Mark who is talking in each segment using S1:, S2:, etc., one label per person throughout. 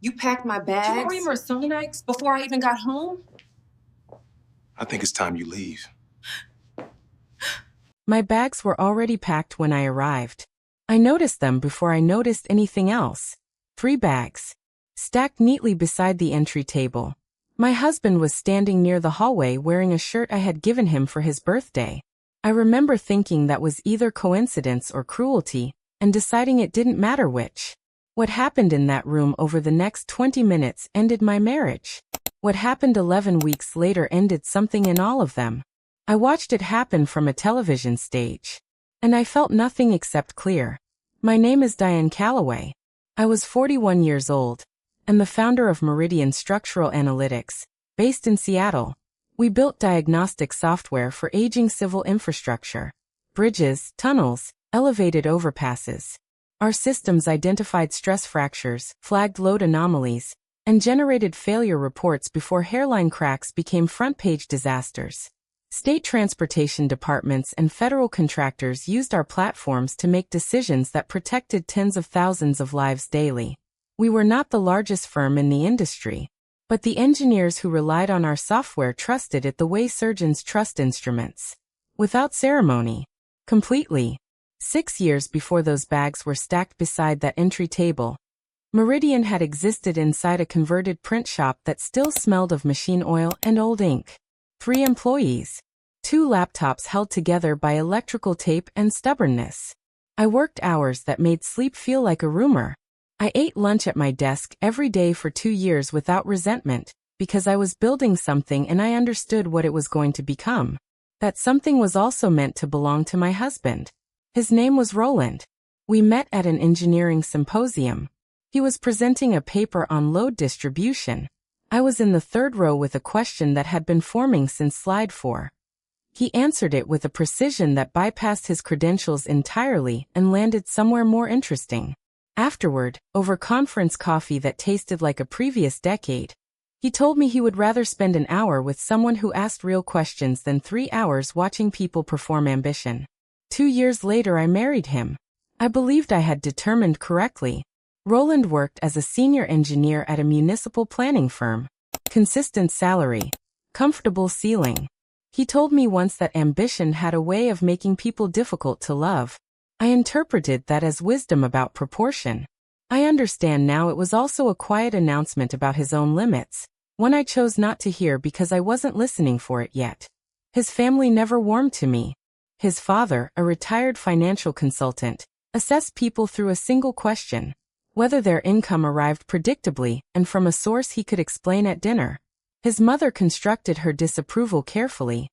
S1: You packed my
S2: Did you
S1: bags
S2: remember Sonics before I even got home?
S3: I think it's time you leave.
S4: My bags were already packed when I arrived. I noticed them before I noticed anything else. 3 bags, stacked neatly beside the entry table. My husband was standing near the hallway wearing a shirt I had given him for his birthday. I remember thinking that was either coincidence or cruelty, and deciding it didn't matter which. What happened in that room over the next 20 minutes ended my marriage. What happened 11 weeks later ended something in all of them. I watched it happen from a television stage. And I felt nothing except clear. My name is Diane Calloway. I was 41 years old, and the founder of Meridian Structural Analytics, based in Seattle. We built diagnostic software for aging civil infrastructure, bridges, tunnels, elevated overpasses. Our systems identified stress fractures, flagged load anomalies, and generated failure reports before hairline cracks became front-page disasters. State transportation departments and federal contractors used our platforms to make decisions that protected tens of thousands of lives daily. We were not the largest firm in the industry, but the engineers who relied on our software trusted it the way surgeons trust instruments. Without ceremony. Completely. 6 years before those bags were stacked beside that entry table, Meridian had existed inside a converted print shop that still smelled of machine oil and old ink. 3 employees. 2 laptops held together by electrical tape and stubbornness. I worked hours that made sleep feel like a rumor. I ate lunch at my desk every day for 2 years without resentment, because I was building something and I understood what it was going to become. That something was also meant to belong to my husband. His name was Roland. We met at an engineering symposium. He was presenting a paper on load distribution. I was in the 3rd row with a question that had been forming since slide 4. He answered it with a precision that bypassed his credentials entirely and landed somewhere more interesting. Afterward, over conference coffee that tasted like a previous decade, he told me he would rather spend an hour with someone who asked real questions than 3 hours watching people perform ambition. 2 years later I married him. I believed I had determined correctly. Roland worked as a senior engineer at a municipal planning firm. Consistent salary. Comfortable ceiling. He told me once that ambition had a way of making people difficult to love. I interpreted that as wisdom about proportion. I understand now it was also a quiet announcement about his own limits, one I chose not to hear because I wasn't listening for it yet. His family never warmed to me. His father, a retired financial consultant, assessed people through a single question: whether their income arrived predictably and from a source he could explain at dinner. His mother constructed her disapproval carefully,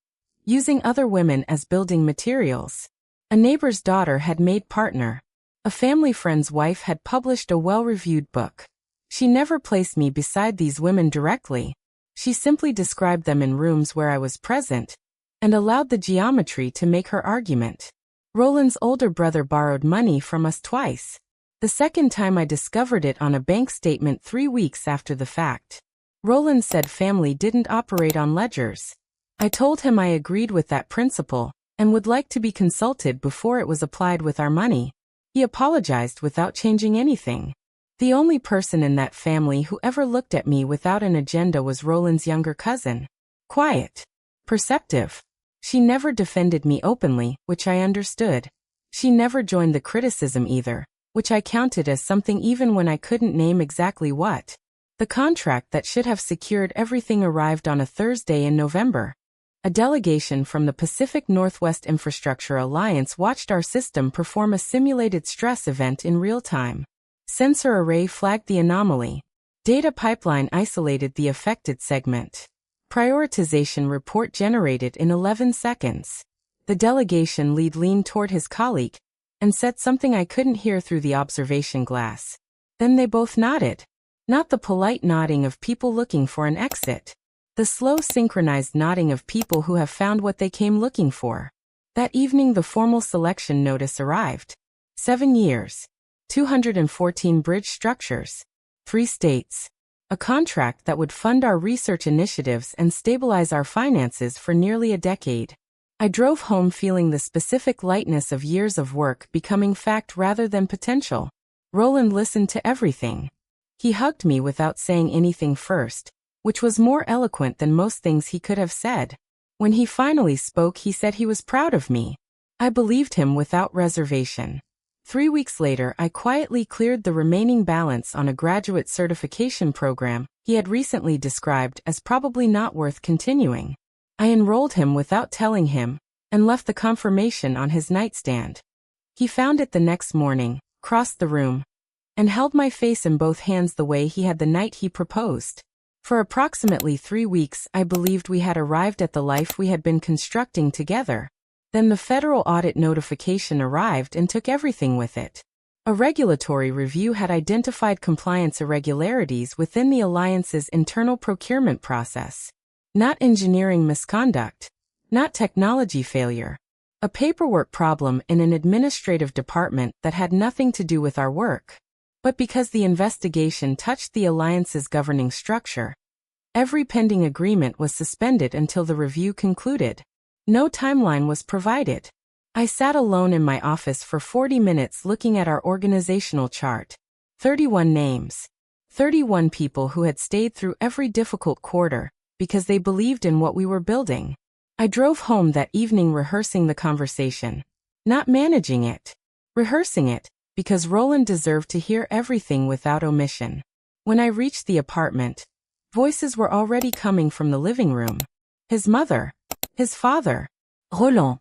S4: using other women as building materials. A neighbor's daughter had made partner. A family friend's wife had published a well-reviewed book. She never placed me beside these women directly. She simply described them in rooms where I was present, and allowed the geometry to make her argument. Roland's older brother borrowed money from us twice. The second time I discovered it on a bank statement 3 weeks after the fact. Roland said family didn't operate on ledgers. I told him I agreed with that principle, and would like to be consulted before it was applied with our money. He apologized without changing anything. The only person in that family who ever looked at me without an agenda was Roland's younger cousin. Quiet. Perceptive. She never defended me openly, which I understood. She never joined the criticism either, which I counted as something even when I couldn't name exactly what. The contract that should have secured everything arrived on a Thursday in November. A delegation from the Pacific Northwest Infrastructure Alliance watched our system perform a simulated stress event in real time. Sensor array flagged the anomaly. Data pipeline isolated the affected segment. Prioritization report generated in 11 seconds. The delegation lead leaned toward his colleague and said something I couldn't hear through the observation glass. Then they both nodded. Not the polite nodding of people looking for an exit. The slow synchronized nodding of people who have found what they came looking for. That evening the formal selection notice arrived. 7 years. 214 bridge structures. 3 states. A contract that would fund our research initiatives and stabilize our finances for nearly a decade. I drove home feeling the specific lightness of years of work becoming fact rather than potential. Roland listened to everything. He hugged me without saying anything first, which was more eloquent than most things he could have said. When he finally spoke, he said he was proud of me. I believed him without reservation. 3 weeks later, I quietly cleared the remaining balance on a graduate certification program he had recently described as probably not worth continuing. I enrolled him without telling him and left the confirmation on his nightstand. He found it the next morning, crossed the room, and held my face in both hands the way he had the night he proposed. For approximately 3 weeks, I believed we had arrived at the life we had been constructing together. Then the federal audit notification arrived and took everything with it. A regulatory review had identified compliance irregularities within the alliance's internal procurement process. Not engineering misconduct, not technology failure. A paperwork problem in an administrative department that had nothing to do with our work. But because the investigation touched the alliance's governing structure, every pending agreement was suspended until the review concluded. No timeline was provided. I sat alone in my office for 40 minutes looking at our organizational chart. 31 names. 31 people who had stayed through every difficult quarter because they believed in what we were building. I drove home that evening rehearsing the conversation. Not managing it. Rehearsing it, because Roland deserved to hear everything without omission. When I reached the apartment, voices were already coming from the living room. His mother. His father. Roland.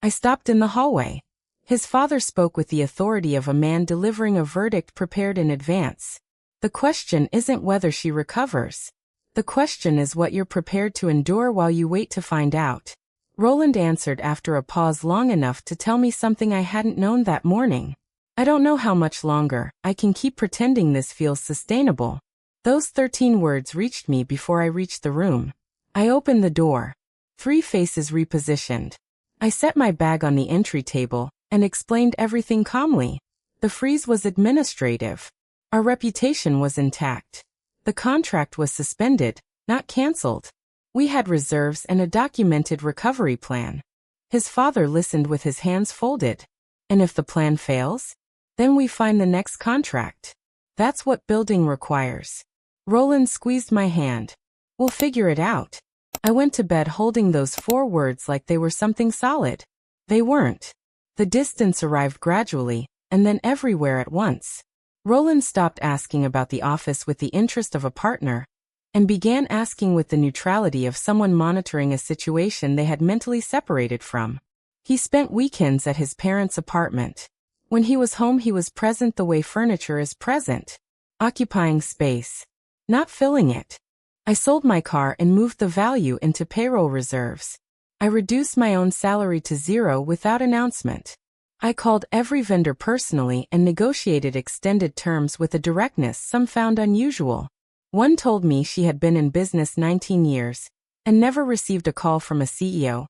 S4: I stopped in the hallway. His father spoke with the authority of a man delivering a verdict prepared in advance. The question isn't whether she recovers. The question is what you're prepared to endure while you wait to find out. Roland answered after a pause long enough to tell me something I hadn't known that morning. I don't know how much longer I can keep pretending this feels sustainable. Those 13 words reached me before I reached the room. I opened the door. 3 faces repositioned. I set my bag on the entry table and explained everything calmly. The freeze was administrative. Our reputation was intact. The contract was suspended, not canceled. We had reserves and a documented recovery plan. His father listened with his hands folded. And if the plan fails? Then we find the next contract. That's what building requires. Roland squeezed my hand. We'll figure it out. I went to bed holding those 4 words like they were something solid. They weren't. The distance arrived gradually, and then everywhere at once. Roland stopped asking about the office with the interest of a partner, and began asking with the neutrality of someone monitoring a situation they had mentally separated from. He spent weekends at his parents' apartment. When he was home, he was present the way furniture is present, occupying space, not filling it. I sold my car and moved the value into payroll reserves. I reduced my own salary to 0 without announcement. I called every vendor personally and negotiated extended terms with a directness some found unusual. One told me she had been in business 19 years and never received a call from a CEO,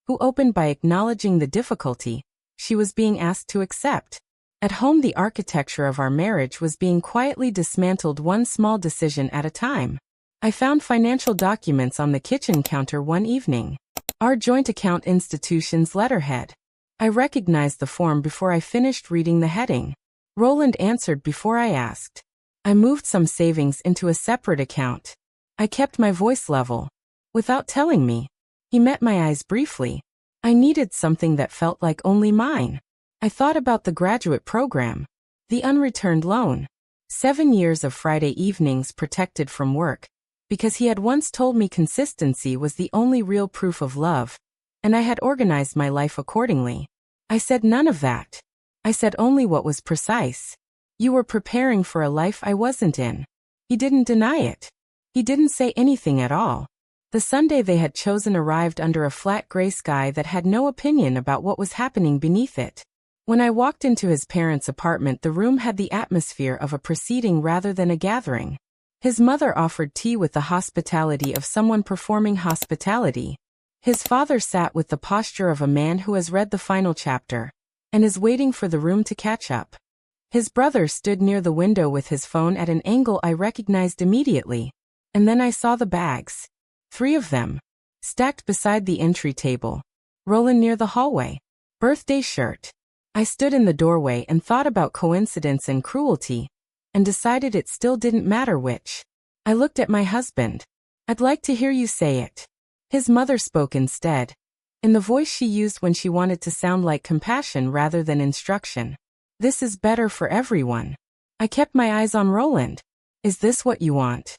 S4: who opened by acknowledging the difficulty she was being asked to accept. At home, the architecture of our marriage was being quietly dismantled one small decision at a time. I found financial documents on the kitchen counter one evening. Our joint account institution's letterhead. I recognized the form before I finished reading the heading. Roland answered before I asked. I moved some savings into a separate account. I kept my voice level. Without telling me. He met my eyes briefly. I needed something that felt like only mine. I thought about the graduate program. The unreturned loan. 7 years of Friday evenings protected from work. Because he had once told me consistency was the only real proof of love, and I had organized my life accordingly. I said none of that. I said only what was precise. You were preparing for a life I wasn't in. He didn't deny it. He didn't say anything at all. The Sunday they had chosen arrived under a flat gray sky that had no opinion about what was happening beneath it. When I walked into his parents' apartment, the room had the atmosphere of a proceeding rather than a gathering. His mother offered tea with the hospitality of someone performing hospitality. His father sat with the posture of a man who has read the final chapter and is waiting for the room to catch up. His brother stood near the window with his phone at an angle I recognized immediately. And then I saw the bags. 3 of them. Stacked beside the entry table. Roland near the hallway. Birthday shirt. I stood in the doorway and thought about coincidence and cruelty. and decided it still didn't matter which. I looked at my husband. I'd like to hear you say it. His mother spoke instead, in the voice she used when she wanted to sound like compassion rather than instruction. This is better for everyone. I kept my eyes on Roland. Is this what you want?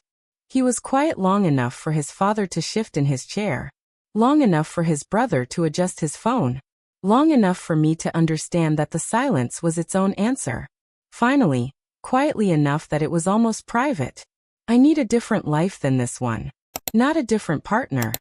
S4: He was quiet long enough for his father to shift in his chair, long enough for his brother to adjust his phone, long enough for me to understand that the silence was its own answer. Finally, quietly enough that it was almost private. I need a different life than this one. Not a different partner.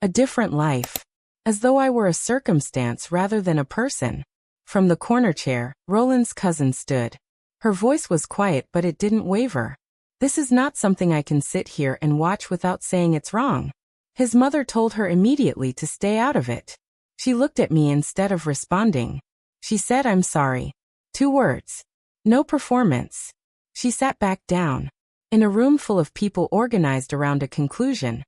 S4: A different life. As though I were a circumstance rather than a person. From the corner chair, Roland's cousin stood. Her voice was quiet, but it didn't waver. This is not something I can sit here and watch without saying it's wrong. His mother told her immediately to stay out of it. She looked at me instead of responding. She said, "I'm sorry." 2 words. No performance. She sat back down. In a room full of people organized around a conclusion.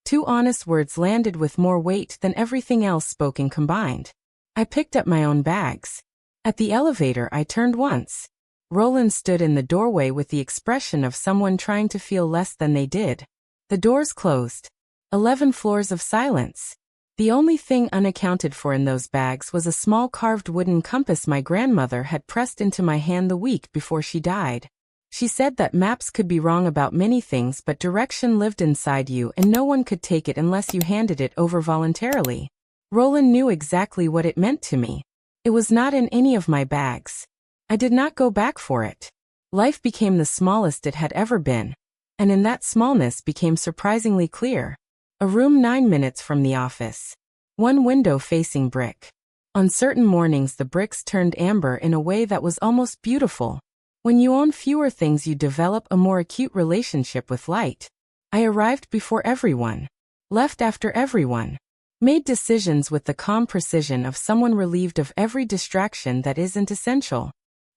S4: 2 honest words landed with more weight than everything else spoken combined. I picked up my own bags. At the elevator, I turned once. Roland stood in the doorway with the expression of someone trying to feel less than they did. The doors closed. 11 floors of silence. The only thing unaccounted for in those bags was a small carved wooden compass my grandmother had pressed into my hand the week before she died. She said that maps could be wrong about many things, but direction lived inside you and no one could take it unless you handed it over voluntarily. Roland knew exactly what it meant to me. It was not in any of my bags. I did not go back for it. Life became the smallest it had ever been, and in that smallness became surprisingly clear. A room 9 minutes from the office. 1 window facing brick. On certain mornings the bricks turned amber in a way that was almost beautiful. When you own fewer things you develop a more acute relationship with light. I arrived before everyone. Left after everyone. Made decisions with the calm precision of someone relieved of every distraction that isn't essential.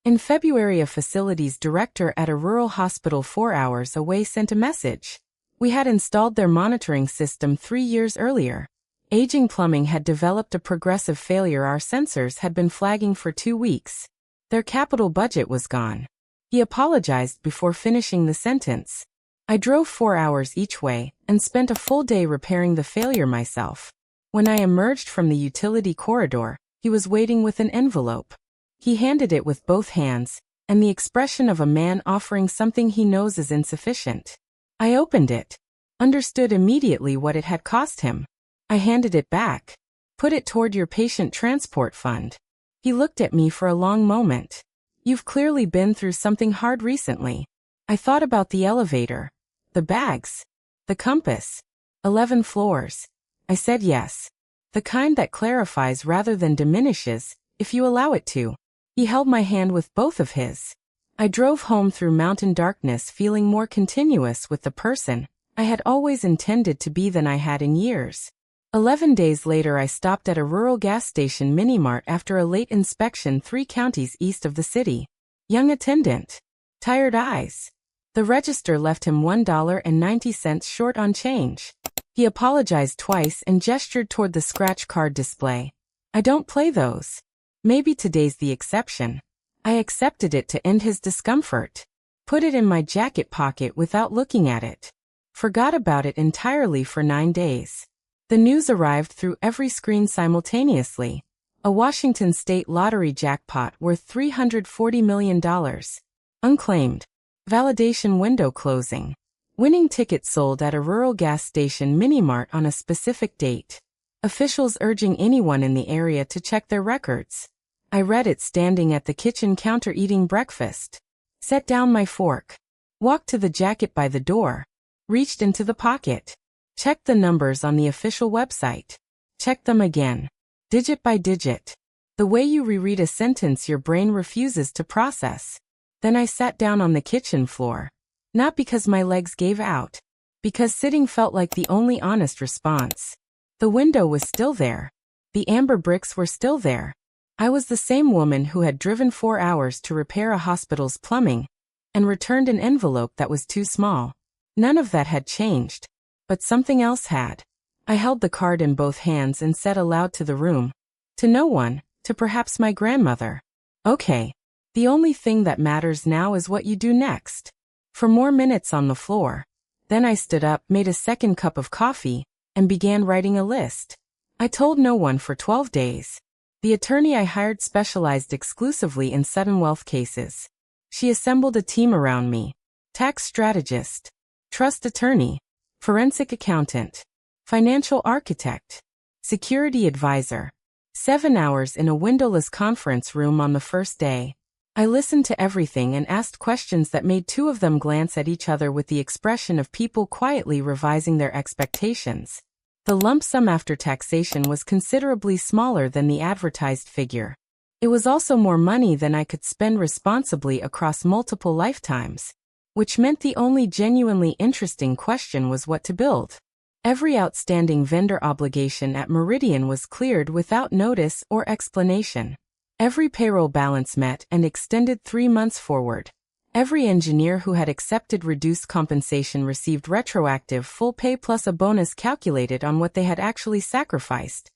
S4: In February, a facilities director at a rural hospital 4 hours away sent a message. We had installed their monitoring system 3 years earlier. Aging plumbing had developed a progressive failure. Our sensors had been flagging for 2 weeks. Their capital budget was gone. He apologized before finishing the sentence. I drove 4 hours each way and spent a full day repairing the failure myself. When I emerged from the utility corridor, he was waiting with an envelope. He handed it with both hands, and the expression of a man offering something he knows is insufficient. I opened it. Understood immediately what it had cost him. I handed it back. Put it toward your patient transport fund. He looked at me for a long moment. You've clearly been through something hard recently. I thought about the elevator. The bags. The compass. 11 floors. I said yes. The kind that clarifies rather than diminishes, if you allow it to. He held my hand with both of his. I drove home through mountain darkness feeling more continuous with the person I had always intended to be than I had in years. 11 days later I stopped at a rural gas station mini-mart after a late inspection 3 counties east of the city. Young attendant. Tired eyes. The register left him $1.90 short on change. He apologized twice and gestured toward the scratch card display. I don't play those. Maybe today's the exception. I accepted it to end his discomfort. Put it in my jacket pocket without looking at it. Forgot about it entirely for 9 days. The news arrived through every screen simultaneously. A Washington state lottery jackpot worth $340 million. Unclaimed. Validation window closing. Winning tickets sold at a rural gas station mini-mart on a specific date. Officials urging anyone in the area to check their records. I read it standing at the kitchen counter eating breakfast. Set down my fork. Walked to the jacket by the door. Reached into the pocket. Checked the numbers on the official website. Checked them again. Digit by digit. The way you reread a sentence your brain refuses to process. Then I sat down on the kitchen floor. Not because my legs gave out. Because sitting felt like the only honest response. The window was still there. The amber bricks were still there. I was the same woman who had driven 4 hours to repair a hospital's plumbing and returned an envelope that was too small. None of that had changed. But something else had. I held the card in both hands and said aloud to the room. To no one, to perhaps my grandmother. Okay. The only thing that matters now is what you do next. For more minutes on the floor. Then I stood up, made a second cup of coffee, and began writing a list. I told no one for 12 days. The attorney I hired specialized exclusively in sudden wealth cases. She assembled a team around me. Tax strategist, trust attorney, forensic accountant, financial architect, security advisor. 7 hours in a windowless conference room on the first day. I listened to everything and asked questions that made two of them glance at each other with the expression of people quietly revising their expectations. The lump sum after taxation was considerably smaller than the advertised figure. It was also more money than I could spend responsibly across multiple lifetimes, which meant the only genuinely interesting question was what to build. Every outstanding vendor obligation at Meridian was cleared without notice or explanation. Every payroll balance met and extended 3 months forward. Every engineer who had accepted reduced compensation received retroactive full pay plus a bonus calculated on what they had actually sacrificed,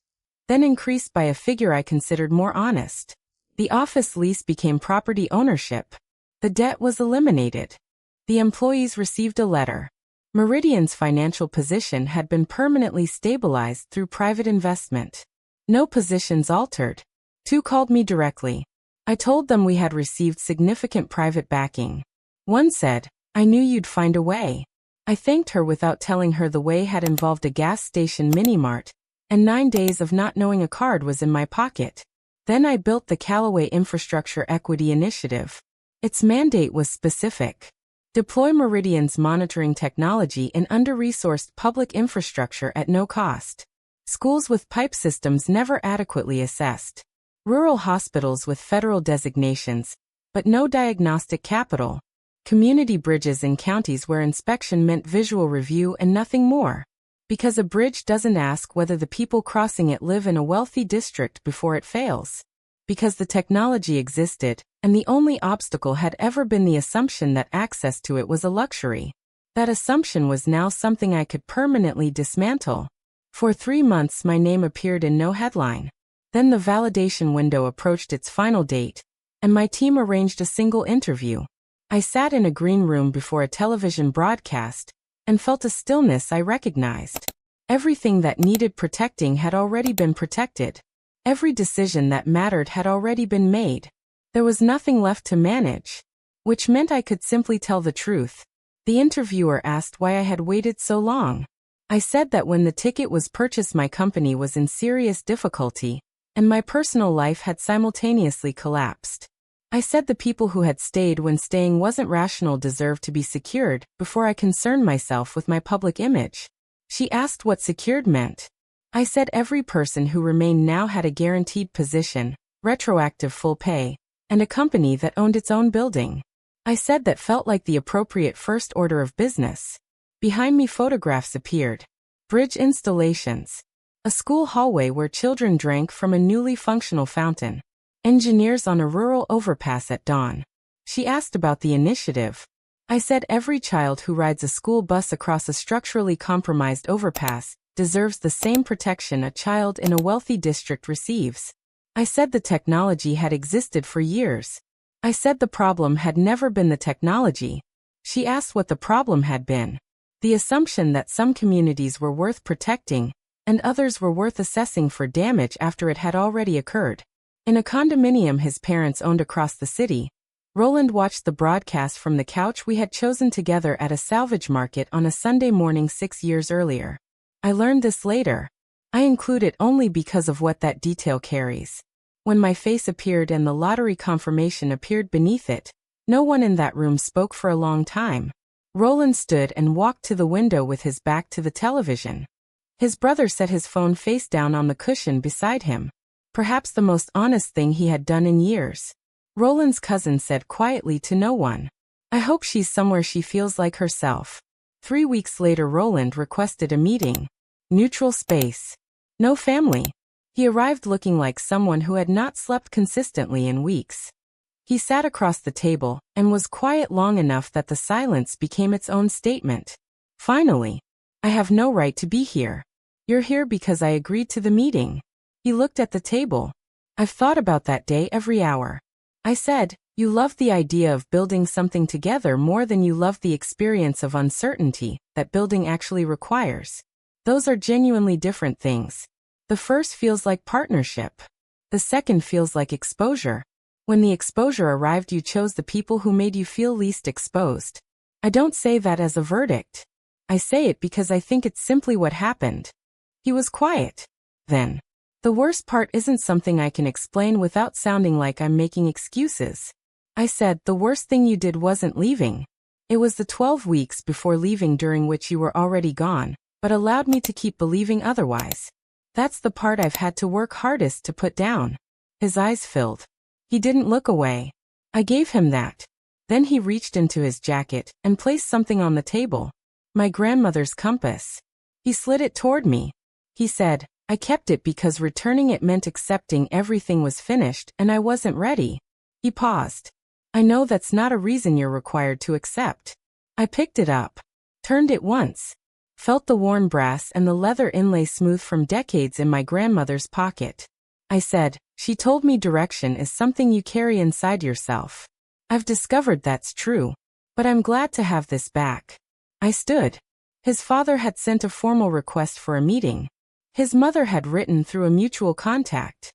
S4: then increased by a figure I considered more honest. The office lease became property ownership. The debt was eliminated. The employees received a letter. Meridian's financial position had been permanently stabilized through private investment. No positions altered. Two called me directly. I told them we had received significant private backing. One said, "I knew you'd find a way." I thanked her without telling her the way had involved a gas station mini-mart, and 9 days of not knowing a card was in my pocket. Then I built the Calloway Infrastructure Equity Initiative. Its mandate was specific. Deploy Meridian's monitoring technology in under-resourced public infrastructure at no cost. Schools with pipe systems never adequately assessed. Rural hospitals with federal designations, but no diagnostic capital. Community bridges in counties where inspection meant visual review and nothing more. Because a bridge doesn't ask whether the people crossing it live in a wealthy district before it fails. Because the technology existed, and the only obstacle had ever been the assumption that access to it was a luxury. That assumption was now something I could permanently dismantle. For 3 months my name appeared in no headline. Then the validation window approached its final date, and my team arranged a single interview. I sat in a green room before a television broadcast, and felt a stillness I recognized. Everything that needed protecting had already been protected. Every decision that mattered had already been made. There was nothing left to manage, which meant I could simply tell the truth. The interviewer asked why I had waited so long. I said that when the ticket was purchased my company was in serious difficulty, and my personal life had simultaneously collapsed. I said the people who had stayed when staying wasn't rational deserved to be secured before I concerned myself with my public image. She asked what secured meant. I said every person who remained now had a guaranteed position, retroactive full pay, and a company that owned its own building. I said that felt like the appropriate first order of business. Behind me photographs appeared. Bridge installations. A school hallway where children drank from a newly functional fountain. Engineers on a rural overpass at dawn. She asked about the initiative. I said every child who rides a school bus across a structurally compromised overpass deserves the same protection a child in a wealthy district receives. I said the technology had existed for years. I said the problem had never been the technology. She asked what the problem had been. The assumption that some communities were worth protecting, and others were worth assessing for damage after it had already occurred. In a condominium his parents owned across the city, Roland watched the broadcast from the couch we had chosen together at a salvage market on a Sunday morning 6 years earlier. I learned this later. I include it only because of what that detail carries. When my face appeared and the lottery confirmation appeared beneath it, no one in that room spoke for a long time. Roland stood and walked to the window with his back to the television. His brother set his phone face down on the cushion beside him. Perhaps the most honest thing he had done in years. Roland's cousin said quietly to no one, "I hope she's somewhere she feels like herself." 3 weeks later Roland requested a meeting. Neutral space. No family. He arrived looking like someone who had not slept consistently in weeks. He sat across the table and was quiet long enough that the silence became its own statement. Finally, "I have no right to be here. You're here because I agreed to the meeting." He looked at the table. "I've thought about that day every hour." I said, You love the idea of building something together more than you love the experience of uncertainty that building actually requires. Those are genuinely different things. The first feels like partnership. The second feels like exposure. When the exposure arrived, you chose the people who made you feel least exposed. I don't say that as a verdict. I say it because I think it's simply what happened. He was quiet. Then. The worst part isn't something I can explain without sounding like I'm making excuses. I said, the worst thing you did wasn't leaving. It was the 12 weeks before leaving during which you were already gone, but allowed me to keep believing otherwise. That's the part I've had to work hardest to put down. His eyes filled. He didn't look away. I gave him that. Then he reached into his jacket and placed something on the table. My grandmother's compass. He slid it toward me. He said, I kept it because returning it meant accepting everything was finished and I wasn't ready. He paused. I know that's not a reason you're required to accept. I picked it up. Turned it once. Felt the worn brass and the leather inlay smooth from decades in my grandmother's pocket. I said, she told me direction is something you carry inside yourself. I've discovered that's true. But I'm glad to have this back. I stood. His father had sent a formal request for a meeting. His mother had written through a mutual contact.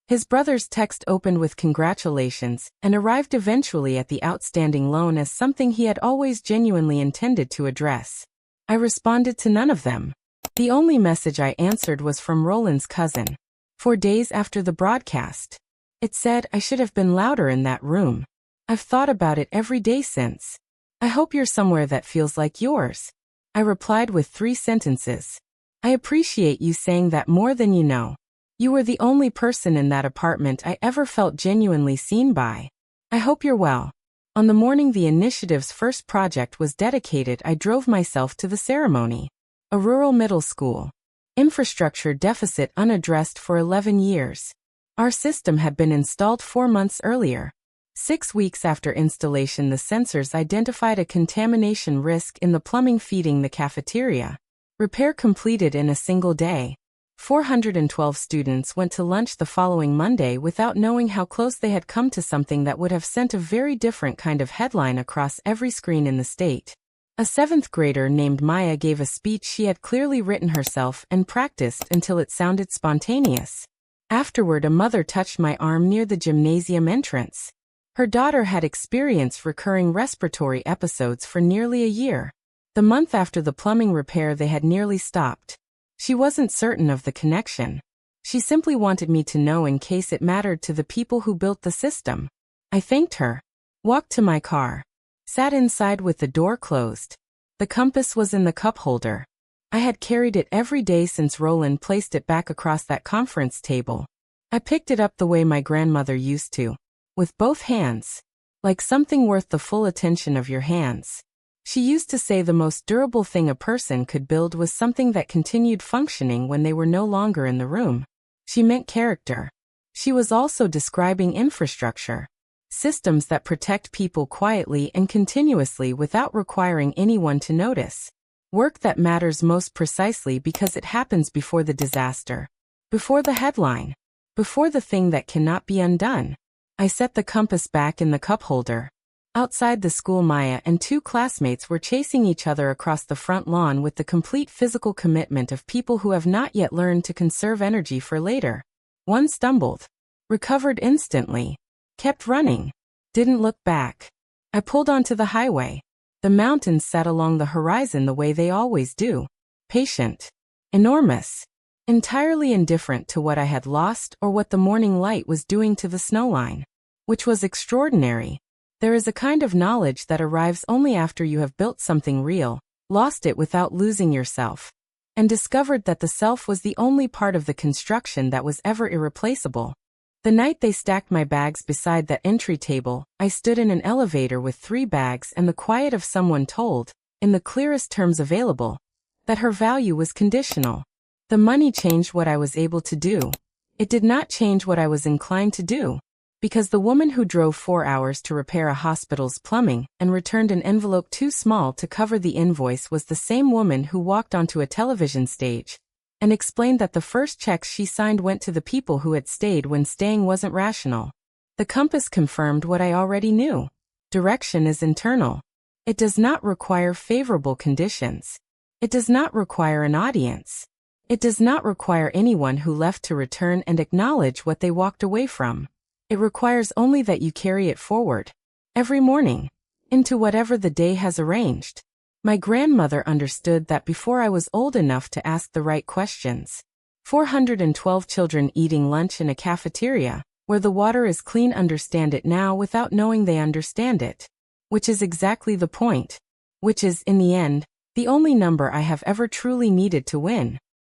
S4: His brother's text opened with congratulations and arrived eventually at the outstanding loan as something he had always genuinely intended to address. I responded to none of them. The only message I answered was from Roland's cousin. 4 days after the broadcast. It said I should have been louder in that room. I've thought about it every day since. I hope you're somewhere that feels like yours. I replied with 3 sentences. I appreciate you saying that more than you know. You were the only person in that apartment I ever felt genuinely seen by. I hope you're well. On the morning the initiative's first project was dedicated, I drove myself to the ceremony. A rural middle school. Infrastructure deficit unaddressed for 11 years. Our system had been installed 4 months earlier. 6 weeks after installation, the sensors identified a contamination risk in the plumbing feeding the cafeteria. Repair completed in a single day. 412 students went to lunch the following Monday without knowing how close they had come to something that would have sent a very different kind of headline across every screen in the state. A 7th grader named Maya gave a speech she had clearly written herself and practiced until it sounded spontaneous. Afterward, a mother touched my arm near the gymnasium entrance. Her daughter had experienced recurring respiratory episodes for nearly a year. The month after the plumbing repair, they had nearly stopped. She wasn't certain of the connection. She simply wanted me to know in case it mattered to the people who built the system. I thanked her. Walked to my car. Sat inside with the door closed. The compass was in the cup holder. I had carried it every day since Roland placed it back across that conference table. I picked it up the way my grandmother used to. With both hands. Like something worth the full attention of your hands. She used to say the most durable thing a person could build was something that continued functioning when they were no longer in the room. She meant character. She was also describing infrastructure. Systems that protect people quietly and continuously without requiring anyone to notice. Work that matters most precisely because it happens before the disaster. Before the headline. Before the thing that cannot be undone. I set the compass back in the cup holder. Outside the school, Maya and 2 classmates were chasing each other across the front lawn with the complete physical commitment of people who have not yet learned to conserve energy for later. One stumbled. Recovered instantly. Kept running. Didn't look back. I pulled onto the highway. The mountains sat along the horizon the way they always do. Patient. Enormous. Entirely indifferent to what I had lost or what the morning light was doing to the snowline. Which was extraordinary. There is a kind of knowledge that arrives only after you have built something real, lost it without losing yourself, and discovered that the self was the only part of the construction that was ever irreplaceable. The night they stacked my bags beside that entry table, I stood in an elevator with 3 bags and the quiet of someone told, in the clearest terms available, that her value was conditional. The money changed what I was able to do. It did not change what I was inclined to do. Because the woman who drove 4 hours to repair a hospital's plumbing and returned an envelope too small to cover the invoice was the same woman who walked onto a television stage and explained that the first checks she signed went to the people who had stayed when staying wasn't rational. The compass confirmed what I already knew. Direction is internal. It does not require favorable conditions. It does not require an audience. It does not require anyone who left to return and acknowledge what they walked away from. It requires only that you carry it forward, every morning, into whatever the day has arranged. My grandmother understood that before I was old enough to ask the right questions. 412 children eating lunch in a cafeteria, where the water is clean, understand it now without knowing they understand it. Which is exactly the point. Which is, in the end, the only number I have ever truly needed to win.